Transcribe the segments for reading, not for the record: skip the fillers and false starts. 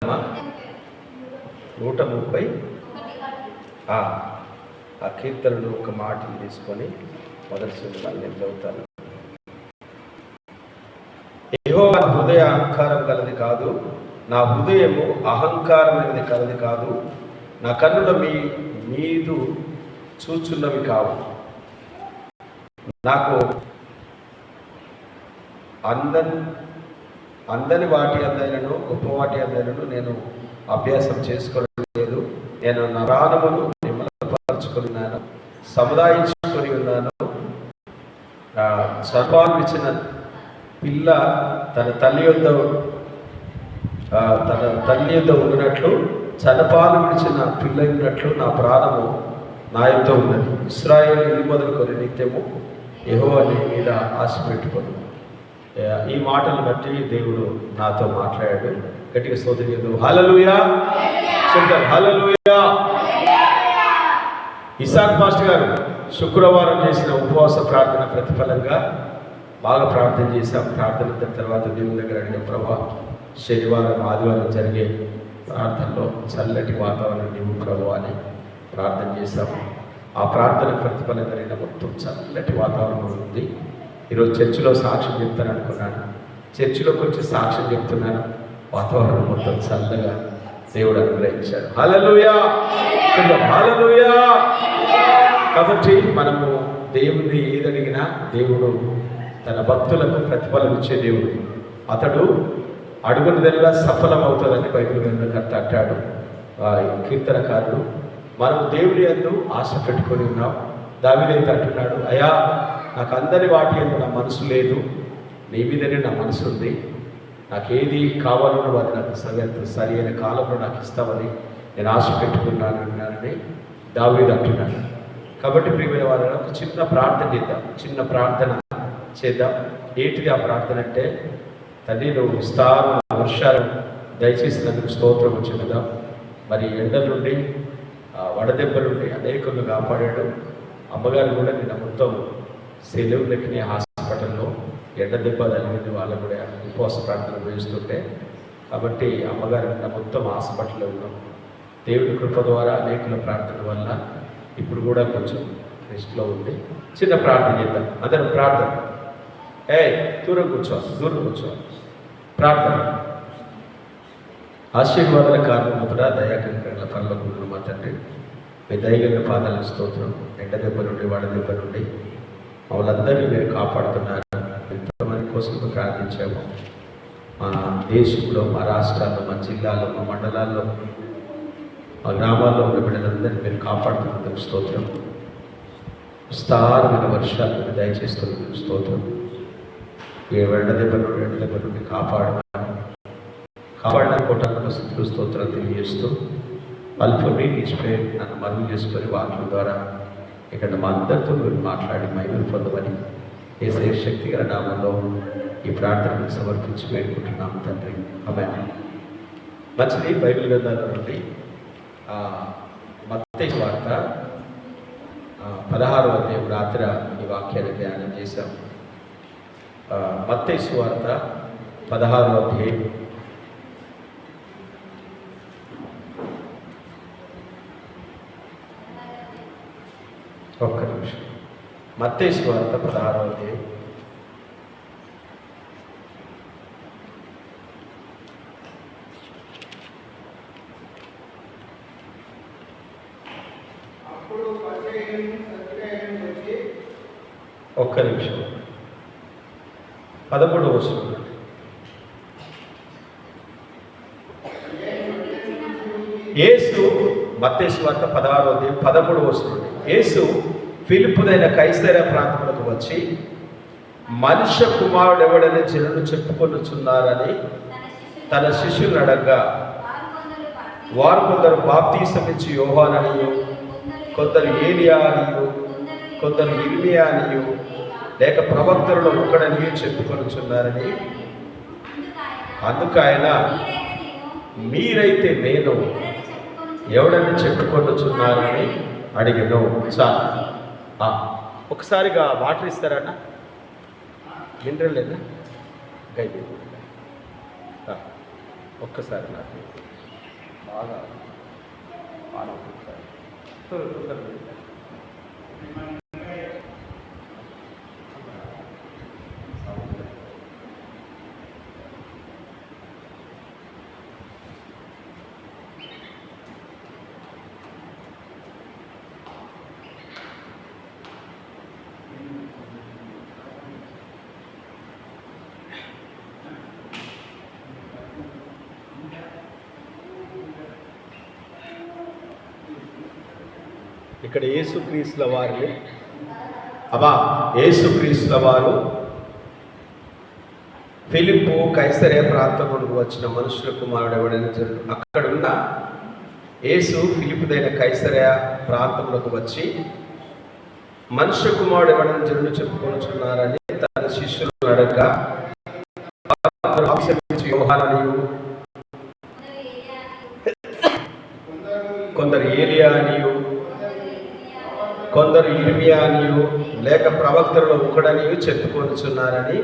130 ఆ కీర్తనలు ఒక మాటలు తీసుకొని మొదటి నేను చదువుతాను. యెహోవా హృదయ అహంకారం కలది కాదు, నా హృదయము అహంకారమైనది కలది కాదు, నా కన్నుల మీదు చూచున్నవి కావు. నాకు అందని వాటి అందైనను గొప్ప వాటి అందైనను నేను అభ్యాసం చేసుకోలేదు. నేను నా ప్రాణమును నిమ్మలపరుచుకొని ఉన్నాను, సముదాయించుకొని ఉన్నాను. సర్వాలు ఇచ్చిన పిల్ల తన తల్లి యొద్ద ఉన్నట్లు, చనపాలు విడిచిన పిల్ల ఉన్నట్లు నా ప్రాణము నా యొద్ద ఉన్నది. ఇశ్రాయేలు ఇది మొదలుకొని నిత్యము యెహోవా నీ మీద ఆశ పెట్టుకొని. ఈ మాటలు బట్టి దేవుడు నాతో మాట్లాడాడు. గట్టిగా స్తోత్రం చేద్దాం. హల్లెలూయా, హల్లెలూయా. ఇసాక్ మాస్టర్ గారు శుక్రవారం చేసిన ఉపవాస ప్రార్థన ప్రతిఫలంగా బాగా ప్రార్థన చేశాం. ప్రార్థన తర్వాత దేవుని దగ్గర అడిగిన ప్రభా, శనివారం ఆదివారం జరిగే ప్రార్థనలో చల్లటి వాతావరణం నీవు ప్రభు అని ప్రార్థన చేశాము. ఆ ప్రార్థన ప్రతిఫలం జరిగిన మొత్తం చల్లటి వాతావరణం ఉంది. ఈరోజు చర్చిలో సాక్ష్యం చెప్తాను అనుకున్నాను. చర్చిలోకి వచ్చి సాక్ష్యం చెప్తున్నాను. వాతావరణం మొత్తం చల్లగా దేవుడు అనుగ్రహించాడు. హల్లెలూయా, హల్లెలూయా. కాబట్టి మనము దేవుడిని ఏదడిగినా దేవుడు తన భక్తులకు ప్రతిఫలం ఇచ్చే దేవుడు. అతడు అడుగునదల్లా సఫలం అవుతుందని బైబిల్ గ్రంథకర్త అంటాడు, కీర్తనకారుడు. మనం దేవుని యందు ఆశ పెట్టుకొని ఉన్నాం. దావీదైతే అంటున్నాడు, అయ్యా నాకు అందరి వాటి యందు నా మనసు లేదు, నీ మీదనే నా మనసు ఉంది. నాకేది కావాలనో అది నాకు సరి అయిన కాలంలో నాకు ఇస్తామని నేను ఆశ పెట్టుకున్నానని దావీదు అంటున్నాడు. కాబట్టి ప్రియమైన వారిని ఒక చిన్న ప్రార్థన చేద్దాం. చిన్న ప్రార్థన చేద్దాం. ఏంటిది ఆ ప్రార్థన అంటే, తండ్రి నువ్వు విస్తారమైన వర్షాలు దయచేసినందుకు స్తోత్రం వచ్చినదా. మరి ఎండల నుండి వడదెబ్బల నుండి అనేకులను కాపాడాడు. అమ్మగారు కూడా నిన్న మొత్తం సెలవులకి హాస్పిటల్లో ఎండ దెబ్బ తగిలింది. వాళ్ళు కూడా ఉపవాస ప్రార్థన వేస్తుంటే, కాబట్టి అమ్మగారు నిన్న మొత్తం హాస్పిటల్లో ఉన్నాం. దేవుడి కృప ద్వారా అనేకుల ప్రార్థన వల్ల ఇప్పుడు కూడా కొంచెం రెస్ట్లో ఉంది. చిన్న ప్రార్థన చేద్దాం. అందరం ప్రార్థన. దూరం కూర్చోవాలి. ప్రార్థన. ఆశీర్వాదాల కారణముగా దయాకరణ పనులకు మా తండ్రి, మీ దయగల పాదాలకు స్తోత్రం. ఎండ దెబ్బ నుండి వడదెబ్బ నుండి వాళ్ళందరినీ మీరు కాపాడుతున్నారు. ఎంతమంది కోసం ప్రార్థించాము. మా దేశంలో, మా రాష్ట్రాల్లో, మా జిల్లాలో, మా మండలాల్లో, మా గ్రామాల్లో ఉన్న బిడ్డలందరినీ మీరు కాపాడుతున్నందుకు స్తోత్రం. విస్తారమైన వర్షాలు మీరు దయచేస్తున్నందుకు స్తోత్రం. ఏ ఎండ దెబ్బ నుండి కాపాడిన కోటాల స్థుతులు స్తోత్రాలు తెలియజేస్తూ అల్పని నిచ్చిపోయి నన్ను మరుగు చేసుకొని వాక్యం ద్వారా ఇక్కడ మా అందరితో మీరు మాట్లాడి మహిమను పొందమని యేసయ్య శక్తిగల నామంలో ఈ ప్రార్థనకు సమర్పించి వేడుకుంటున్నాం తండ్రి. ఆమేన్. మంచిది. బైబిల్ గ్రంథాల నుండి మత్తయి వార్త 16వ అధ్యాయం రాత్రి ఈ వాక్యాన్ని ధ్యానం చేశాం. మత్తయి సువార్త 16వ అధ్యాయం ఒక్క నిమిషం. మత్తయి సువార్త 16వ అధ్యాయం ఒక్క నిమిషం. 13వ వచనం. యేసు, మత్తయి సువార్త 16వ అధ్యాయం 13వ వచనం. యేసు ఫిలిప్పుదైన కైసరయ ప్రాంతములకు వచ్చి, మనుష్య కుమారుడు ఎవడని జనులు చెప్పుకొనుచున్నారని తన శిష్యులను అడగగా, వారు కొందరు బాప్తీసం ఇచ్చి యోహాను అనియు, కొందరు ఏలియా అనియు, కొందరు ఇర్మియా అనియు, లేక ప్రవక్తలలో ఒకడని చెప్పుకొనుచున్నారని. అందుకు ఆయన, మీరైతే నేను ఎవడని చెప్పుకొనుచున్నారని అడిగాను. చాలు. ఒకసారిగా వాటర్ ఇస్తారన్న, మినరల్ లేదా? ఒక్కసారి నాకు బాగా ఆలోచించాలి. ఇక్కడ యేసుక్రీస్తుల వారిని యేసుక్రీస్తుల వారు ఫిలిప్పు కైసరయ ప్రాంతంలోకి వచ్చిన మనుషుల కుమారుడు ఎవడైనా అక్కడున్న యేసు ఫిలిప్పుదైన కైసరయ ప్రాంతంలోకి వచ్చి మనుష్య కుమారుడు ఎవడైనా జనులు చెప్పుకొనుచున్నారని తన శిష్యులను అడగగా యోహాననియు కొందరు ఏలియా అనియు కొందరు ఇర్మియా అనియు లేక ప్రవక్తలలో ఒకడనియు చెప్పుకొనుచున్నారని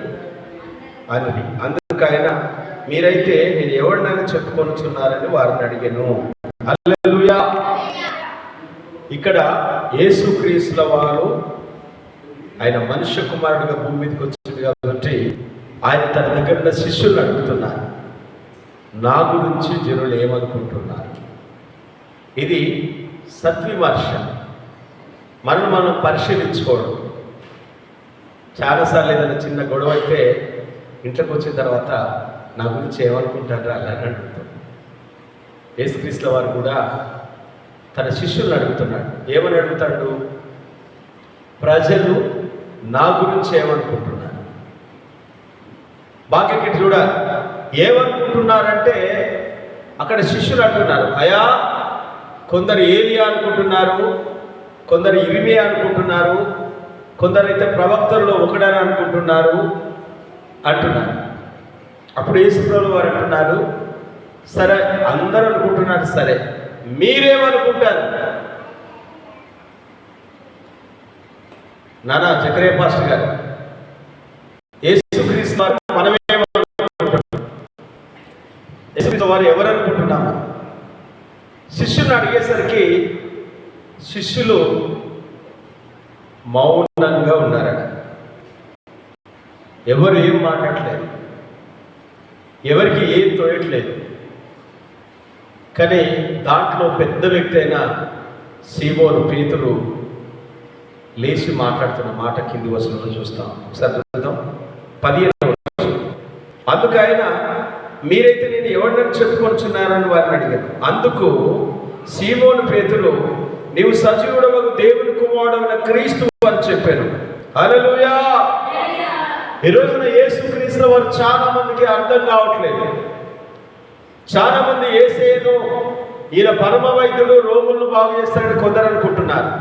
అని. అందుకైనా మీరైతే నేను ఎవరినైనా చెప్పుకొనుచున్నారని వారిని అడిగాను. హల్లెలూయా. ఇక్కడ యేసుక్రీస్తుల వారు ఆయన మనుష్య కుమారుడిగా భూమి మీదకి వచ్చింది కాబట్టి ఆయన తన దగ్గర ఉన్న శిష్యులను అడుగుతున్నారు, నా గురించి జనులు ఏమనుకుంటున్నారు. ఇది సద్విమర్శ, మనం పరిశీలించుకోవడం. చాలాసార్లు ఏదైనా చిన్న గొడవ అయితే ఇంట్లోకి వచ్చిన తర్వాత నా గురించి ఏమనుకుంటారా అని అడుగుతాడు. యేసుక్రీస్తుల వారు కూడా తన శిష్యులను అడుగుతున్నాడు. ఏమని అడుగుతాడు? ప్రజలు నా గురించి ఏమనుకుంటున్నారు. బాగా ఇక్కడ చూడాలి. ఏమనుకుంటున్నారంటే అక్కడ శిష్యులు అంటున్నారు, అయా కొందరు ఏలియా అనుకుంటున్నారు, కొందరు ఇర్మియా అనుకుంటున్నారు, కొందరైతే ప్రవక్తల్లో ఒకడని అనుకుంటున్నారు అంటున్నారు. అప్పుడు యేసుప్రభువు వారు అంటున్నారు, సరే అందరూ అనుకుంటున్నారు, సరే మీరేమనుకుంటారు? నానా జకరియా పాస్టర్ గారు, యేసుక్రీస్తు వారు మనమేమనుకుంటున్నాం, యేసుక్రీస్తు వారు ఎవరు అనుకుంటున్నాము? శిష్యులను అడిగేసరికి శిష్యులు మౌనంగా ఉన్నారట. ఎవరు ఏం మాట్లాడలేదు, ఎవరికి ఏం తోయట్లేదు. కానీ దాంట్లో పెద్ద వ్యక్తి అయిన సీమోను పేతురు లేచి మాట్లాడుతున్న మాట కింది వచనంలో చూస్తాం. ఒకసారి చూద్దాం. 15వ వచనం. అందుకు ఆయన, మీరైతే నేను ఎవరినైనా చెప్పుకొనుచున్నారని వారిని అడిగాను. అందుకు సీమోను పేతురు, నీవు సజీవుడవగు దేవుని కుమారుడైన క్రీస్తు అని చెప్పాను. హల్లెలూయా. ఈ రోజున యేసుక్రీస్తు వారు చాలా మందికి అర్థం కావట్లేదు. చాలా మంది యేసేను ఈయన పరమ వైద్యుడు, రోగులను బాగు చేస్తాడని కొందరు అనుకుంటున్నారు.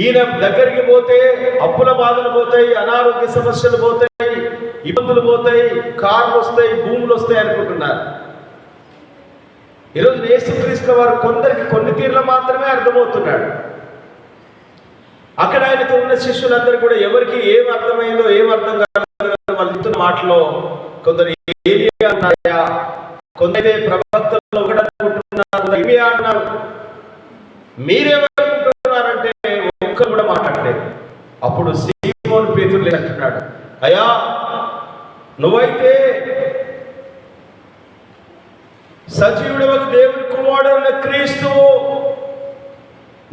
ఈయన దగ్గరికి పోతే అప్పుల బాధలు పోతాయి, అనారోగ్య సమస్యలు పోతాయి, ఇబ్బందులు పోతాయి, కార్లు వస్తాయి, భూములు వస్తాయి అనుకుంటున్నారు. ఈరోజు యేసుక్రీస్తు వారు కొందరికి కొన్ని తీర్లు మాత్రమే అర్థమవుతున్నాడు. అక్కడ ఆయనతో ఉన్న శిష్యులందరూ కూడా ఎవరికి ఏం అర్థమైందో ఏం అర్థం కాదు వాళ్ళు చెప్తున్న మాటలో కొందరు ఏలియా అన్నాయా, కొందరైతే ప్రవక్తల్లో ఒకటి అనుకుంటున్నారు, ఇర్మియా అన్నారు. మీరేమనుకుంటున్నారంటే ఒక్కరు కూడా మాట్లాడలేదు. అప్పుడు సీమోను పేతురు అంటున్నాడు, అయ్యా నువ్వైతే సజీవుడైన దేవుని కుమారుడైన క్రీస్తువు,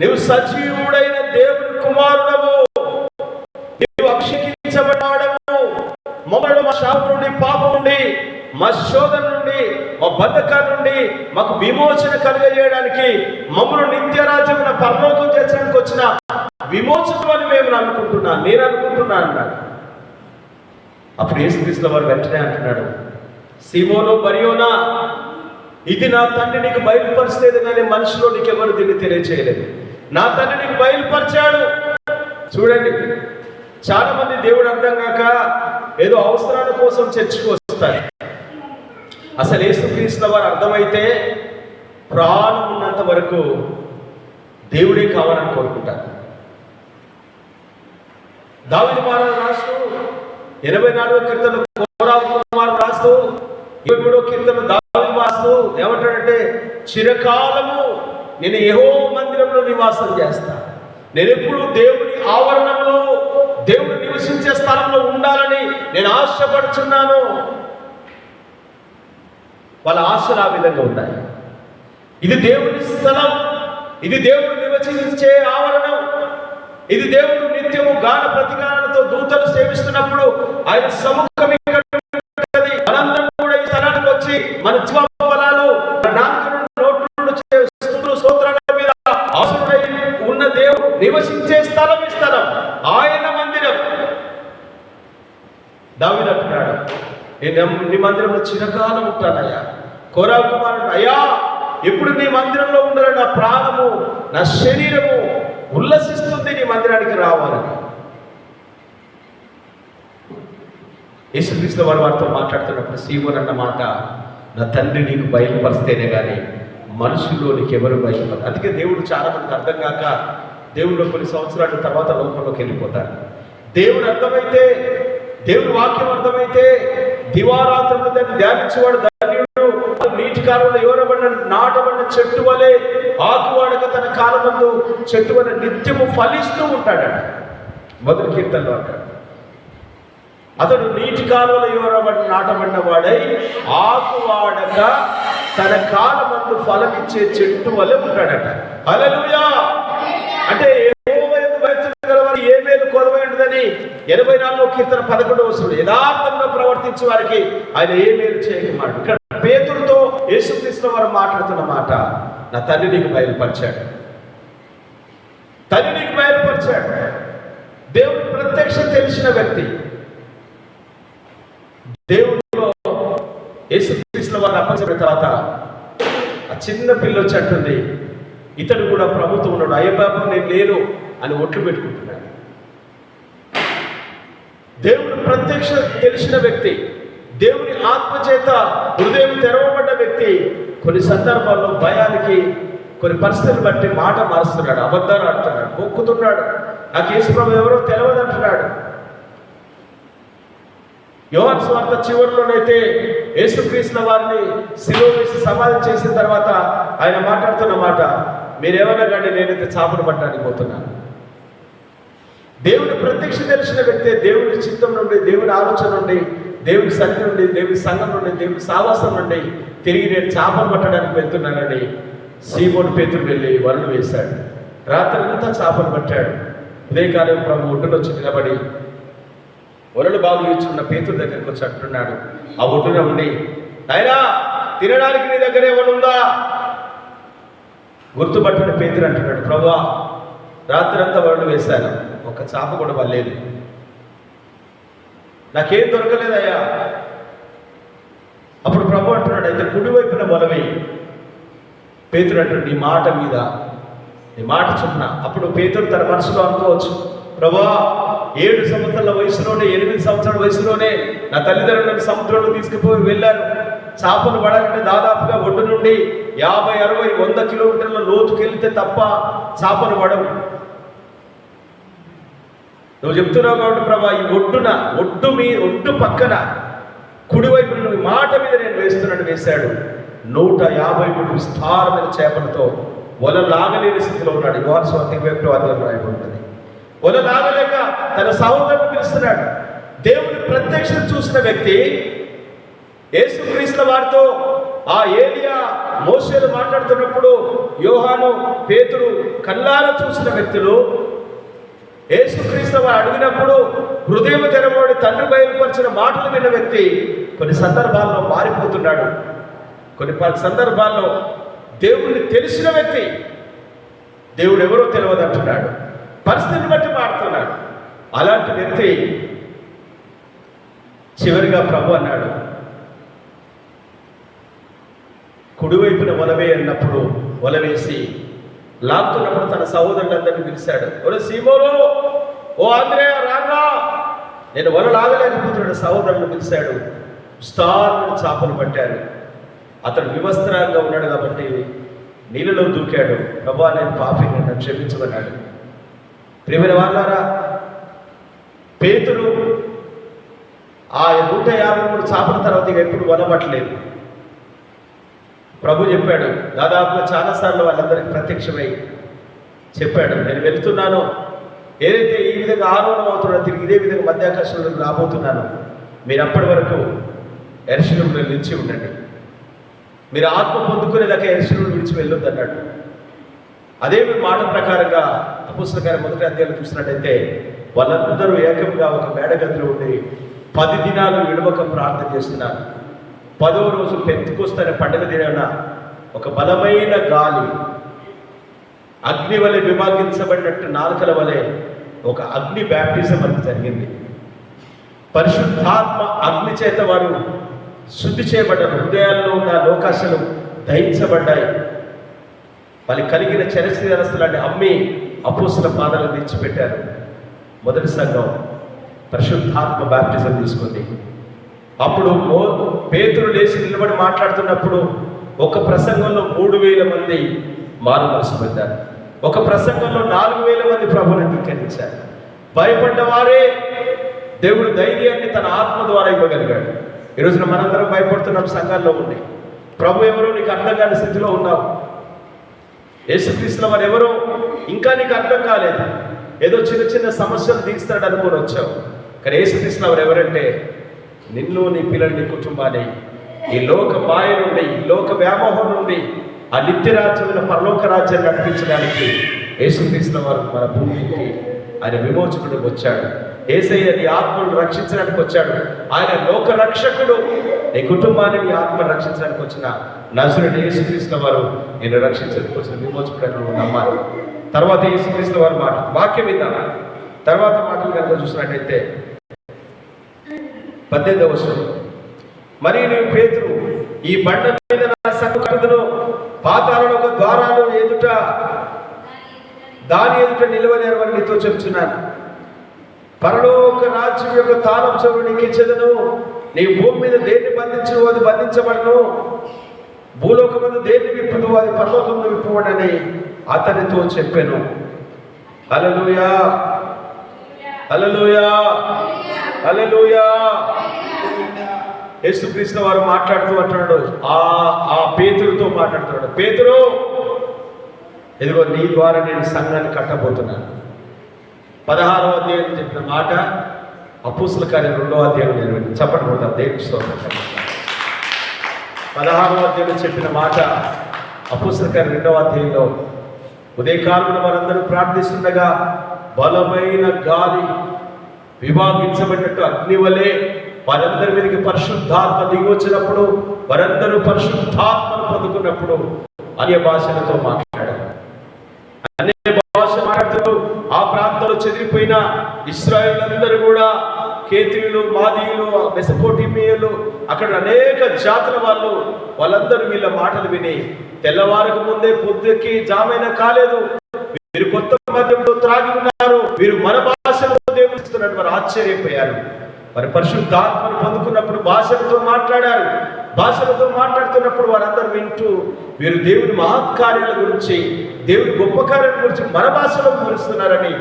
నువ్వు సజీవుడైన దేవుని కుమారుడవు, నీవు అభిషేకించబడినవాడవు. మమ్మల్ని మా శాపం నుండి, పాపం నుండి, మా శోధన నుండి, మా బంధకాల నుండి మాకు విమోచన కలిగజేయడానికి, మమ్మల్ని నిత్యరాజ్యమైన పరలోకం చేర్చడానికి వచ్చిన విమోచనం అని మేము అనుకుంటున్నాను, నేను అనుకుంటున్నాను అన్నాడు. అప్పుడు యేసుక్రీస్తు వారు వెంటనే అంటున్నాడు, సీమోను బరియోనా, ఇది నా తండ్రి నీకు బయలుపరిచేది కానీ మనిషిలో నీకు ఎవరు దీన్ని తెలియచేయలేదు. నా తండ్రి నీకు బయలుపరిచాడు. చూడండి, చాలా మంది దేవుడు అర్థం కాక ఏదో అవసరాల కోసం చర్చకు వస్తారు. అసలు యేసుక్రీస్తు వారు అర్థమైతే ప్రాణం ఉన్నంత వరకు దేవుడే కావాలని కోరుకుంటారు. దావీదు మహారాజు రాస్తూ 84వ కీర్తన కోరావు కుమారుడు రాస్తూ 23వ కీర్తన దావీదు రాస్తూ ఏమంటాడంటే, చిరకాలము నేను యెహోవా మందిరంలో నివాసం చేస్తా. నేను ఎప్పుడు దేవుని ఆవరణంలో, దేవుడు నివసించే స్థలంలో ఉండాలని నేను ఆశపడుచున్నాను. వాళ్ళ ఆశలు ఆ విధంగా ఉన్నాయి. ఇది దేవుని స్థలం, ఇది దేవుడు నివసించే ఆవరణం, ఇది దేవుడు నిత్యము గాన ప్రతిగానాలతో దూతలు సేవిస్తున్నప్పుడు ఆయన సముఖం ఇక్కడ ఉంటది. మనందరం కూడా ఈ స్థలానికి వచ్చి మన జీవ ఫలాలు స్తోత్రాల మీద ఆశుడై ఉన్న దేవుడు నివసించే స్థలం ఈ స్థలం, ఆయన మందిరం. దావీదు అంటున్నాడు, నేను నీ మందిరంలో చిరకాలం ఉంటానయ్యా. కోరా కుమారుడు, అయ్యా ఇప్పుడు నీ మందిరంలో ఉండాలని నా ప్రాణము, నా శరీరము ఉల్లసిస్తుంది నీ మందిరానికి రావాలని. యేసుక్రీస్తు వారితో మాట్లాడుతున్నప్పుడు సీమోను అన్న మాట, నా తండ్రి నీకు బయలుపరిస్తేనే కానీ మనుషుల్లోనికి ఎవరు బయలుపడతారు. అందుకే దేవుడు చాలా మందికి అర్థం కాక దేవుడు కొన్ని సంవత్సరాల తర్వాత లోకంలోకి వెళ్ళిపోతారు. దేవుడు అర్థమైతే, దేవుడి వాక్యం అర్థమైతే దివారాత్రులు దాన్ని ధ్యానించేవాడు ధన్యుడు. నీటి కాలంలో ఎవరబడిన నాటబడిన చెట్టు వలె ఆకువాడక తన కాలమందు చెట్టు వలె నిత్యము ఫలిస్తూ ఉంటాడట. మొదటి కీర్తనలో అంటాడు, అతడు నీటి కాలంలో ఎవరబడిన నాటబడిన వాడై ఆకువాడక తన కాలమందు ఫలమిచ్చే చెట్టు వలె ఉంటాడట. హల్లెలూయా. అంటే ఏ మేలు కొదవైందని 84వ కీర్తన 11వ వచనం, యథార్థంగా ప్రవర్తించే వారికి ఆయన ఏ మేలు చేయకమాడు. ఇక్కడ పేతురుతో యేసుక్రీస్తు వారు మాట్లాడుతున్న మాట, నా తండ్రి నీకు బయలుపరిచాడు, తండ్రి నీకు బయలుపరిచాడు. దేవుడి ప్రత్యక్షం తెలిసిన వ్యక్తి, దేవుడిలో యేసుక్రీస్తు వారిని అప్పచెప్పిన తర్వాత ఆ చిన్న పిల్ల వచ్చి అంటుంది, ఇతడు కూడా ప్రభుత్వం ఉన్నాడు, అయ్య బాబు నేను లేను అని ఒట్లు పెట్టుకుంటున్నాడు. దేవుడు ప్రత్యక్ష తెలిసిన వ్యక్తి, దేవుని ఆత్మచేత హృదయం తెరవబడ్డ వ్యక్తి కొన్ని సందర్భాల్లో భయానికి, కొన్ని పరిస్థితులు బట్టి మాట మారుస్తున్నాడు, అబద్ధాలు అంటున్నాడు, మొక్కుతున్నాడు, నాకు యేసుప్రభు ఎవరో తెలియదు అంటున్నాడు. యోహాను సువార్త చివరిలోనైతే యేసుక్రీస్తు వారిని శిలువ వేసి సమాధి చేసిన తర్వాత ఆయన మాట్లాడుతున్న మాట, మీరేమన్నా కానీ నేనైతే చాపలు పట్టడానికి పోతున్నాను. దేవుని ప్రత్యక్ష తెలిసిన వ్యక్తే దేవుని చిత్తం నుండి, దేవుని ఆలోచన నుండి, దేవుని సన్నిధి నుండి, దేవుని సంఘం నుండి, దేవుని సావాసం నుండి తిరిగి నేను చేపలు పట్టడానికి వెళ్తున్నానని సీమోను పేతురు వెళ్ళి వలలు వేశాడు. రాత్రి అంతా చేపలు పట్టాడు. ఉదయకాలం ప్రభు ఒడ్డున వచ్చి నిలబడి వలలు బాగు ఇచ్చుకున్న పేతురు దగ్గరికి వచ్చి అంటున్నాడు, ఆ ఒడ్డున ఉండి, నాయనా తినడానికి నీ దగ్గర ఏమైనా ఉందా? గుర్తుపట్టిన పేతురు అంటున్నాడు, ప్రభువా రాత్రి అంతా వలలు వేశాను, ఒక చేప కూడా పడలేదు, నాకేం దొరకలేదయ్యా. అప్పుడు ప్రభు అంటున్నాడు, అయితే కుడివైపున వలవి. పేతురు అంటున్నాడు, నీ మాట మీద, నీ మాట చొప్పున. అప్పుడు పేతురు తన మనసులో అనుకోవచ్చు, ప్రభువా 7 సంవత్సరాల వయసులోనే, 8 సంవత్సరాల వయసులోనే నా తల్లిదండ్రులను సముద్రంలో తీసుకుపోయి వెళ్ళారు. చేపలు పడాలంటే దాదాపుగా ఒడ్డు నుండి 50, 60, 100 కిలోమీటర్ల లోతుకి వెళ్తే తప్ప చేపలు పడవు. నువ్వు చెప్తున్నావు కాబట్టి ప్రభా, ఈ ఒడ్డు పక్కన కుడివైపు నువ్వు మాట మీద నేను వేస్తున్నాడు వేశాడు. 150 ఫుట్ల విస్తారమైన చేపలతో వల లాగలేని స్థితిలో ఉన్నాడు. యోహాను సువార్త 21వ అధ్యాయంలో రాయబడింది. వల లాగలేక తన సహోదరుని పిలుస్తున్నాడు. దేవుని ప్రత్యక్షత చూసిన వ్యక్తి, యేసుక్రీస్తు వారితో ఆ ఏలియా మోషేలు మాట్లాడుతున్నప్పుడు యోహాను పేతురు కళ్ళారా చూసిన వ్యక్తులు, యేసుక్రీస్తు వారు అడిగినప్పుడు హృదయం తెరవబడి తండ్రి బయలుపరిచిన మాటలు విన్న వ్యక్తి కొన్ని సందర్భాల్లో మారిపోతున్నాడు. కొన్ని సందర్భాల్లో దేవుడిని తెలిసిన వ్యక్తి దేవుడు ఎవరో తెలియదు అంటున్నాడు, పరిస్థితిని బట్టి మారుతున్నాడు. అలాంటి వ్యక్తి చివరిగా ప్రభు అన్నాడు, కుడివైపున వలవే అన్నప్పుడు వల వేసి లాగుతున్నప్పుడు తన సహోదరులందరినీ పిలిచాడు, ఓ సీమోను, ఓ ఆంద్రేయ రారా, నేను వల లాగలేకపోతున్నాడు. సహోదరులను పిలిచాడు. విస్తారమైన చేపలు పట్టారు. అతడు వివస్త్రంగా ఉన్నాడు కాబట్టి నీళ్ళలో దూకాడు. ప్రభా నేను పాపిని, నన్ను క్షమించమన్నాడు. ప్రియమైన వాళ్ళారా, పేతురు ఆ 153 చేపల తర్వాత ఎప్పుడు వల పట్టలేదు. ప్రభు చెప్పాడు, దాదాపుగా చాలాసార్లు వాళ్ళందరికీ ప్రత్యక్షమై చెప్పాడు, నేను వెళ్తున్నాను, ఏదైతే ఈ విధంగా ఆరోహణం అవుతున్నా తిరిగి ఇదే విధంగా మధ్యాకాశంలో రాబోతున్నాను, మీరు అప్పటి వరకు యెరూషలేములో నిలిచి ఉండండి, మీరు ఆత్మ పొందుకునేదాకా యెరూషలేమును విడిచి వెళ్ళొద్దు అన్నాడు. అదే మాట ప్రకారంగా అపోస్తలుల కార్యం 1వ అధ్యాయంలో చూసినట్టయితే వాళ్ళందరూ ఏకంగా ఒక మేడగదిలో ఉండి 10 దినాలు విడవక ప్రార్థన చేస్తున్నారు. 10వ రోజు పెంతెకొస్తు అనే పండుగ దినాన ఒక బలమైన గాలి, అగ్ని వలె విభాగించబడినట్టు నాలుకల వలె ఒక అగ్ని బ్యాప్టిజం మనకు జరిగింది. పరిశుద్ధాత్మ అగ్ని చేత వారు శుద్ధి చేయబడ్డారు. హృదయాల్లో ఉన్న లోకాశలు దహించబడ్డాయి. వాళ్ళకి కలిగిన చరస్థిరస్తులాంటి అమ్మి అపోస్తల పాదాలను తెచ్చిపెట్టారు. మొదటి సంఘం పరిశుద్ధాత్మ బ్యాప్టిజం తీసుకుంది. అప్పుడు పేతురు లేచి నిలబడి మాట్లాడుతున్నప్పుడు ఒక ప్రసంగంలో 3000 మంది మారు మనసు పొందారు. ఒక ప్రసంగంలో 4000 మంది ప్రభువుని అంగీకరించారు. భయపడ్డ వారే దేవుడు ధైర్యాన్ని తన ఆత్మ ద్వారా ఇవ్వగలిగాడు. ఈరోజున మనందరం భయపడుతున్నాం. సంఘాల్లో ఉండి ప్రభు ఎవరో నీకు అర్థం కాని స్థితిలో ఉన్నావు. యేసుక్రీస్తుల వారు ఎవరో ఇంకా నీకు అర్థం కాలేదు. ఏదో చిన్న చిన్న సమస్యలు తీస్తాడు అనుకొని వచ్చావు. కానీ యేసుక్రీస్తుల వారు ఎవరంటే నిన్ను, నీ పిల్లలు, నీ కుటుంబాన్ని ఈ లోక మాయ నుండి, ఈ లోక వ్యామోహం నుండి ఆ నిత్యరాజ్యమైన పరలోక రాజ్యాన్ని నడిపించడానికి యేసుక్రీస్తుల వారు మన భూమికి ఆయన విమోచకుడికి వచ్చాడు. యేసయ్య నీ ఆత్మను రక్షించడానికి వచ్చాడు. ఆయన లోక రక్షకుడు. నీ కుటుంబాన్ని, నీ ఆత్మను రక్షించడానికి వచ్చిన నజరుడైన యేసుక్రీస్తుల వారు నేను రక్షించడానికి వచ్చిన విమోచకుడు అని నువ్వు నమ్మాలి. తర్వాత యేసుక్రీస్తుల వారు వాక్యం విన్నాను. తర్వాత మాటలు కనుక చూసినట్టయితే 18వ వచనం, మరియు నీవు పేతురు, ఈ బండ మీద నా సంఘము కట్టుదును, పాతాళలోక ద్వారాలు ఎదుట దాని ఎదుట నిలవలేరని నీతో చెప్తున్నాను. పరలోక రాజ్యం యొక్క తాళం చెవులు నీకు ఇచ్చేదను. నీ భూమి మీద దేన్ని బంధించు అది బంధించబడను, భూలోకమందు దేన్ని విప్పుదు అది పరలోకంలో విప్పబడని అతనితో చెప్పాను. హల్లెలూయా, హల్లెలూయా, హల్లెలూయా. యేసుక్రీస్తు వారు మాట్లాడుతూ అంటున్నాడు, ఆ పేతురుతో మాట్లాడుతున్నాడు, పేతురు ఇదిగో నీ ద్వారా నేను సంఘాన్ని కట్టబోతున్నాను. 16వ అధ్యాయం చెప్పిన మాట అపోస్తలుల కార్యం 2వ అధ్యాయం నేను చెప్పండి కొడతాం. దేవుని స్తోత్రం. 16వ అధ్యాయంలో చెప్పిన మాట అపోస్తలుల కార్యం 2వ అధ్యాయంలో ఉదయకాలంలో వారందరూ ప్రార్థిస్తుండగా బలమైన గాలి విభాగించబడినట్టు అగ్ని వలె వారందరి మీదకి పరిశుద్ధాత్మ దిగి వచ్చినప్పుడు వారందరూ పరిశుద్ధాత్మను పొందుకున్నప్పుడు అన్య భాషలతో మాట్లాడారు. అన్య భాష మాట్లాడుతూ ఆ ప్రాంతంలో చెదిరిపోయిన ఇశ్రాయేలులందరూ కూడా కేతీయులు, మాదీయులు, మెసపోటేమియాలు, అక్కడ అనేక జాతుల వాళ్ళందరూ వీళ్ళ మాటలు విని తెల్లవారకు ముందే పొద్దుకి జామైనా కాలేదు, వీరు కొత్త మద్యంతో త్రాగి ఉన్నారు, వీరు మన భాషలో దేవుడిస్తున్నారు. వారు ఆశ్చర్యపోయారు. వారి పరిశుద్ధాత్మను పొందుకున్నప్పుడు భాషలతో మాట్లాడారు. భాషలతో మాట్లాడుతున్నప్పుడు వారందరూ వింటూ వీరు దేవుని మహత్కార్యాల గురించి, దేవుని గొప్ప కార్యాల గురించి మన భాషలో వివరిస్తున్నారని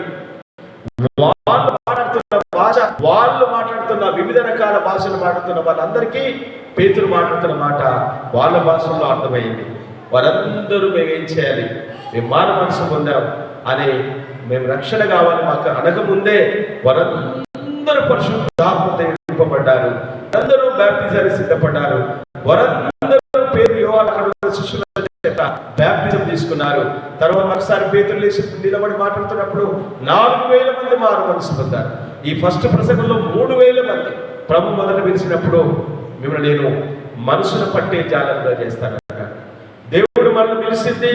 వాళ్ళు మాట్లాడుతున్న భాష, వాళ్ళు మాట్లాడుతున్న వివిధ రకాల భాషలు మాట్లాడుతున్న వాళ్ళందరికీ పేతురు మాట్లాడుతున్న మాట వాళ్ళ భాషలో అర్థమైంది. వారందరూ మేమేం చేయాలి, మేము మారు మనసు పొందాం అని, మేము రక్షణ కావాలి మాకు అనకముందే వారందరూ పరిశుద్ధాత్మతో నింపబడ్డారు. అందరూ బ్యాప్టిజానికి సిద్ధపడ్డారు. వారందరూ పేరు యోహాను శిష్యుల చేత బ్యాప్టిజం తీసుకున్నారు. తర్వాత ఒకసారి పేతురు లేచి నిలబడి మాట్లాడుతున్నప్పుడు 4000 మంది మారు మనసు పొందారు. ఈ ఫస్ట్ ప్రసంగంలో 3000 మంది. ప్రభు మొదట పిలిచినప్పుడు మిమ్మల్ని నేను మనసును పట్టే జాలంగా చేస్తాను. దేవుడు మనల్ని పిలిచింది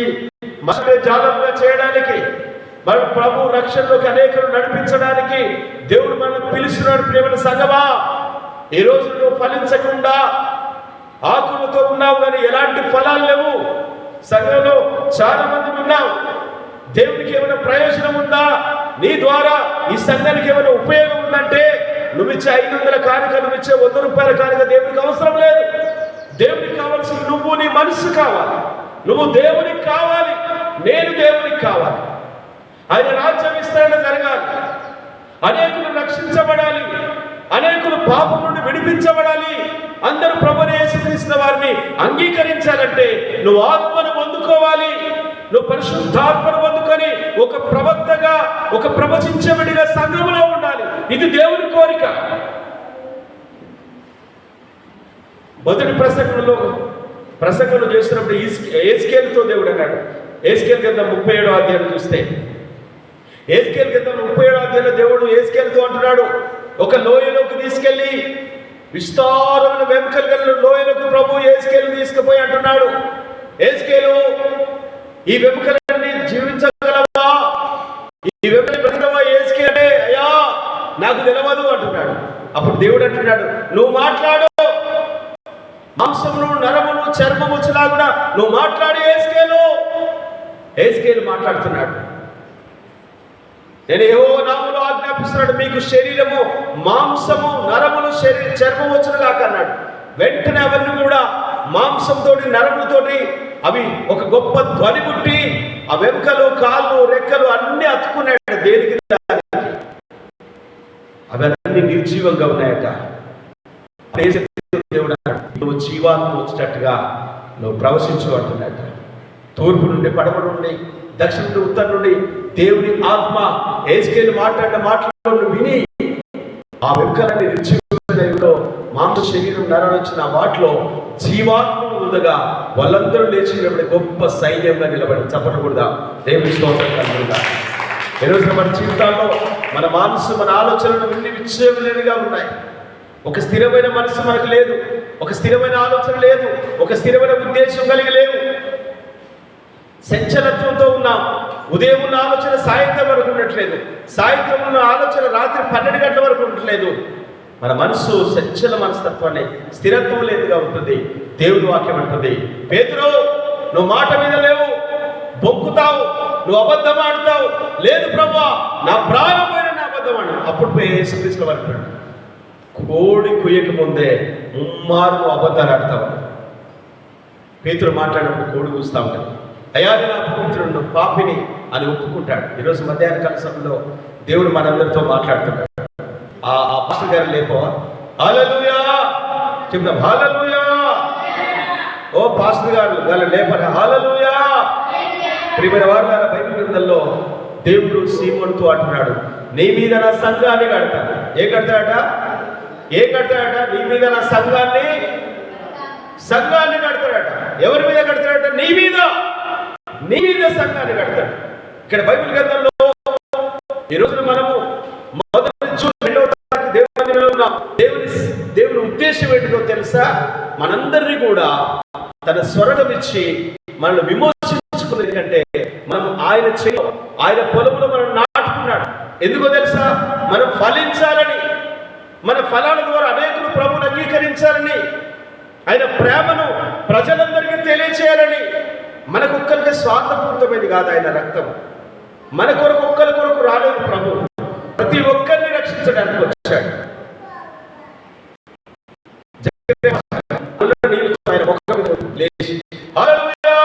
మనల్ని జాలంగా చేయడానికి, మన ప్రభు రక్షణలోకి అనేకలు నడిపించడానికి దేవుడు మనల్ని పిలుస్తున్నాడు. ప్రియమైన సంగమా, ఈ రోజు నువ్వు ఫలించకుండా ఆకులతో ఉన్నావు కానీ ఎలాంటి ఫలాలు లేవు. సంఘంలో చాలా మంది ఉన్నావు. దేవునికి ఏమైనా ప్రయోజనం ఉందా? నీ ద్వారా ఈ సంఘానికి ఏమైనా ఉపయోగం ఉందంటే నువ్వు ఇచ్చే 500 కానుక, నువ్వు ఇచ్చే 100 రూపాయల కానుక దేవునికి అవసరం లేదు. దేవునికి కావాల్సిన నువ్వు, నీ మనసు కావాలి. నువ్వు దేవునికి కావాలి, నేను దేవునికి కావాలి. ఆయన రాజ్యం విస్తరణ జరగాలి, అనేకులు రక్షించబడాలి, అనేకులు పాపం నుండి విడిపించబడాలి, అందరూ ప్రభువైన యేసుక్రీస్తు వారిని అంగీకరించాలంటే నువ్వు ఆత్మను పొందుకోవాలి. నువ్వు పరిశుద్ధాత్మను పొందుకొని ఒక ప్రవక్తగా, ఒక ప్రవచించేవాడిగా సంఘంలో ఉండాలి. ఇది దేవుని కోరిక. మొదటి ప్రసంగంలో చేస్తున్నప్పుడు ఏస్కేలుతో దేవుడు అన్నాడు. ఏస్కేలు గ్రంథం 37వ అధ్యాయం చూస్తే, ఏస్కేలు గ్రంథం 37వ అధ్యాయంలో దేవుడు ఏస్కేలుతో అంటున్నాడు, ఒక లోయలోకి తీసుకెళ్లి విస్తారమైన వెంకలు గల లోయలోకి ప్రభు ఏస్కేలు తీసుకుపోయి అంటున్నాడు, ఏస్కేలు ఈ వెంకలన్నీ జీవించగలవా, ఈ వెంకలు బ్రతకవా ఏస్కేలు? అయ్యా నాకు తెలియదు అంటున్నాడు. అప్పుడు దేవుడు అంటున్నాడు, నువ్వు మాట్లాడు, మాంసమును నరమును చర్మము వచ్చేలాగా నువ్వు మాట్లాడి ఏస్కేలు మాట్లాడుతున్నాడు. నేను యెహోవా నామములో ఆజ్ఞాపిస్తున్నాడు, మీకు శరీరము మాంసము నరములు చర్మం వచ్చునుగా అన్నాడు. వెంటనే అవన్నీ కూడా మాంసంతోటి నరములతోటి అవి ఒక గొప్ప ధ్వని పుట్టి ఆ వెంకలు కాళ్ళు రెక్కలు అన్ని అతుక్కున్నాయట. దేనికి? అవన్నీ నిర్జీవంగా ఉన్నాయట. దేవుడు అన్నాడు, నువ్వు జీవాత్మ వచ్చేటట్టుగా నువ్వు ప్రవశించు అంటున్నట్ట. తూర్పు నుండి పడమర నుండి దక్షిణ నుండి ఉత్తరం నుండి దేవుని ఆత్మ ఏస్కేలు మాట్లాడిన మాటలను విని ఆ వెంకలన్నీ నిర్జీవంలో మాంస శరీరం నరం వచ్చిన వాటిలో జీవాత్మ ఉందగా వాళ్ళందరూ లేచినప్పుడు గొప్ప సైన్యంగా నిలబడి చప్పటకూడదా? దేవుని స్తోత్రం కలుగుదా? ఈరోజు మన జీవితాల్లో మన మనసు, మన ఆలోచనలు విన్ని విచ్ఛేదనగా ఉన్నాయి. ఒక స్థిరమైన మనసు మనకు లేదు, ఒక స్థిరమైన ఆలోచన లేదు, ఒక స్థిరమైన ఉద్దేశం కలిగి లేవు. సంచలత్వంతో ఉన్నాం. ఉదయం ఉన్న ఆలోచన సాయంత్రం వరకు ఉండట్లేదు, సాయంత్రం ఉన్న ఆలోచన రాత్రి 12 గంటల వరకు ఉండట్లేదు. మన మనసు సంచల మనస్తత్వాన్ని, స్థిరత్వం లేదుగా ఉంటుంది. దేవుని వాక్యం అంటుంది, పేతురు నువ్వు మాట మీద లేవు, బొక్కుతావు, నువ్వు అబద్ధం ఆడుతావు. లేదు ప్రభువా, నా ప్రాణం పోయిన నా అబద్ధం ఆడు. అప్పుడు పోయి యేసుక్రీస్తుల వారు కోడి కుయ్యక ముందే ముమ్మారు అబద్ధాలు ఆడతావు. పేతురు మాట్లాడినప్పుడు కోడి కూస్తా ఉంటాడు. అయ్యా నా పవిత్రుడు పాపిని అని ఒప్పుకుంటాడు. ఈరోజు మధ్యాహ్న కాల సమయంలో దేవుడు మనందరితో మాట్లాడుతున్నాడు. ఆ పాస్టర్ గారు లేపోవా? హల్లెలూయా చెప్తాం, హల్లెలూయా. ఓ పాస్టర్ గారు వాళ్ళ లేపరా? హల్లెలూయా. ప్రియమైన వారు, బైబిల్ గ్రంథంలో దేవుడు సీమోనుతో అంటున్నాడు, నీ మీద నా సంఘాన్ని కడతాడు. ఏం కడతాడట? నీ మీద నా సంఘాన్ని కడతాడట. ఎవరి మీద కడతాడట? నీ మీద సంఘాన్ని కడతాడు. ఇక్కడ బైబిల్ గ్రంథంలో ఈరోజు మనము మొదటి జూన్ 2వ తారీఖు దేవుని ఉన్నాం. దేవుని ఉద్దేశం ఏంటో తెలుసా? మనందరినీ కూడా తన స్వరగం ఇచ్చి మనల్ని విమోచించుకున్నది కంటే మనం ఆయన పొలంలో మనం నాటుకున్నాడు. ఎందుకో తెలుసా? మనం ఫలించాలని, మన ఫలాల ద్వారా అనేకులు ప్రభువును అంగీకరించాలని, ఆయన ప్రేమను ప్రజలందరికీ తెలియచేయాలని. మనకొక్కరికి స్వార్థపూరితమైనది కాదు ఆయన రక్తం. మన కొరకు ఒక్కరి కొరకు రాలేదు ప్రభు, ప్రతి ఒక్కరిని రక్షించడానికి వచ్చాడు. హల్లెలూయా.